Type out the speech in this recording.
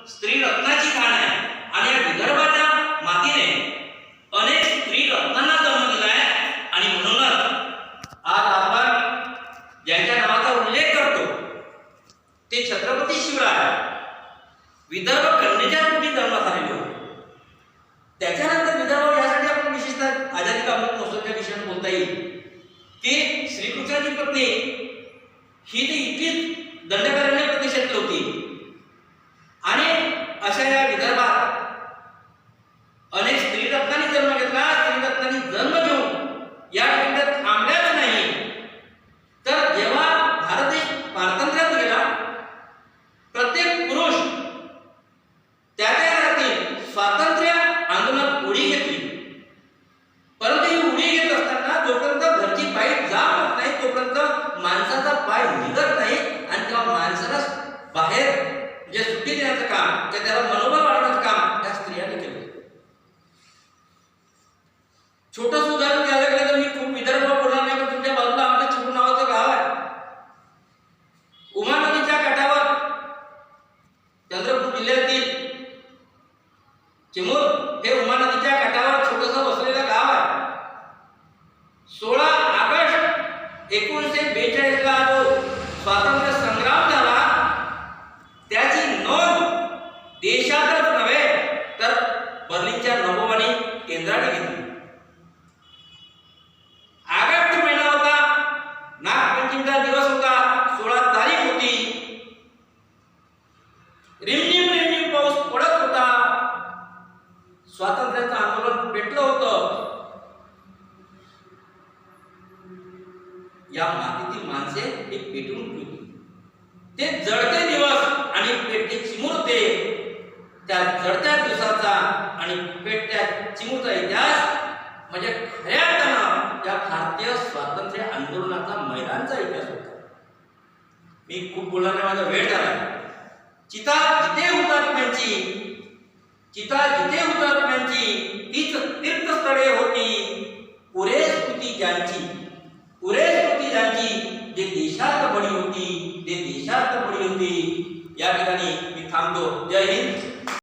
स्त्री रत्नाची खाण आहे आणि या विदर्भाच्या मातीने अनेक स्त्री रत्नांना जन्म दिलाय आणि म्हणूनच आज आपण ज्यांच्या नावाचा उल्लेख करतो ते छत्रपती शिवराय विदर्भ कन्येच्या पोटी जन्मास आलेले होते. त्याच्यानंतर विदर्भ यासाठी आपण विशेषतः आझादी का अमृत महोत्सवाच्या विषयाने बोलता येईल की श्रीकृष्णाची पत्नी ही ती इथलीच दंडकारण्य प्रदेशातली होती आणि अशा या विदर्भात अनेक स्त्रीरत्नांनी जन्म घेतला. स्त्रीरत्नांनी जन्म घेऊन या ठिकाणी थांबल्याच नाही तर जेव्हा भारत देश पारतंत्र्यात गेला प्रत्येक पुरुष त्या त्या घरातील स्वातंत्र्य आंदोलनात उडी घेतली. परंतु ही उडी घेत असताना जोपर्यंत घरची पाय जात होत नाही तोपर्यंत माणसाचा पाय निघत नाही आणि तेव्हा माणसाला बाहेर जे सुट्टी देण्याचं काम किंवा त्याला मनोबल वाढवण्याचं काम त्या स्त्रियांनी केलं. छोटंसं उदाहरण द्यायला गेलं तर मी खूप विदर्भ बोलणार नाही पण तुमच्या बाजूला आमच्या चिपळूण नावाचं गाव आहे. उमा नदीच्या काठावर चंद्रपूर जिल्ह्यातील चिमूर हे उमा नदीच्या काठावर छोटंसं बसलेलं गाव आहे. 16 ऑगस्ट 1942 ला जो स्वातंत्र्य संग्राम झाला त्याची नोंद देशातच नव्हे तर बर्लिनच्या नभोवाणी केंद्राने घेतली. ऑगस्ट महिना होता, नागपंचमीचा दिवस होता, 16 तारीख होती. रिमझिम रिमझिम पाऊस पडत होता. स्वातंत्र्याचं आंदोलन पेटलं होतं. या मातीतील माणसे हे पेटून उठली. ते जळते दिवस आणि पेटते चिमुरते त्या जळत्या दिवसाचा आणि पेटत्या चिमुरता इतिहास म्हणजे खऱ्या अर्थानं या भारतीय स्वातंत्र्य आंदोलनाचा मैदानचा इतिहास होता. मी खूप बोलणार नाही, माझा वेळ झाला. चिता जिथे हुतात्म्यांची तीच तीर्थस्थळे होती. पुरे स्मृती ज्यांची जे देशात बळी होती. या ठिकाणी मी थांबतो. जय हिंद.